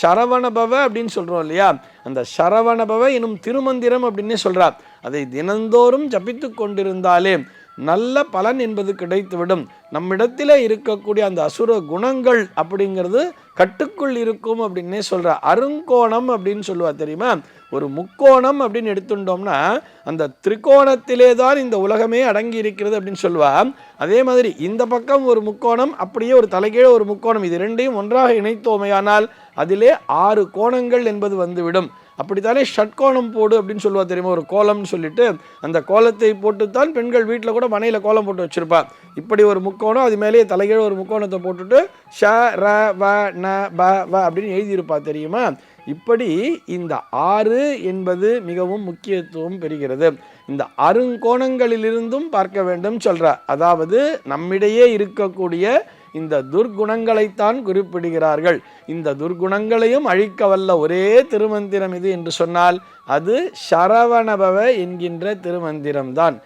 சரவணபவ அப்படின்னு சொல்றோம் இல்லையா, அந்த சரவணபவ எனும் திருமந்திரம் அப்படின்னே சொல்றார். அதை தினந்தோறும் ஜபித்து கொண்டிருந்தாலே நல்ல பலன் என்பது கிடைத்துவிடும். நம்மிடத்தில் இருக்கக்கூடிய அந்த அசுர குணங்கள் அப்படிங்கிறது கட்டுக்குள் இருக்கும் அப்படின்னே சொல்றார். அருங்கோணம் அப்படின்னு சொல்லுவா தெரியுமா? ஒரு முக்கோணம் அப்படின்னு எடுத்துட்டோம்னா அந்த திரிகோணத்திலே தான் இந்த உலகமே அடங்கி இருக்கிறது அப்படின்னு சொல்லுவா. அதே மாதிரி இந்த பக்கம் ஒரு முக்கோணம், அப்படியே ஒரு தலைகீழ ஒரு முக்கோணம், இது ரெண்டையும் ஒன்றாக இணைத்தோமையானால் அதிலே 6 கோணங்கள் என்பது வந்துவிடும். அப்படித்தானே ஷட்கோணம் போடு அப்படின்னு சொல்லுவா தெரியுமா? ஒரு கோலம்னு சொல்லிட்டு அந்த கோலத்தை போட்டுத்தான் பெண்கள் வீட்டில் கூட மனையில் கோலம் போட்டு வச்சிருப்பா. இப்படி ஒரு முக்கோணம், அது மேலேயே தலைகீழ ஒரு முக்கோணத்தை போட்டுட்டு ஷ ர வ ந ப வ அப்படின்னு எழுதியிருப்பா தெரியுமா? இப்படி இந்த 6 என்பது மிகவும் முக்கியத்துவம் பெறுகிறது. இந்த அருங்கோணங்களிலிருந்தும் பார்க்க வேண்டும் சொல்றா. அதாவது நம்மிடையே இருக்கக்கூடிய இந்த துர்குணங்களைத்தான் குறிப்பிடுகிறார்கள். இந்த துர்குணங்களையும் அழிக்க வல்ல ஒரே திருமந்திரம் இது என்று சொன்னால் அது சரவணபவ என்கின்ற திருமந்திரம்தான்.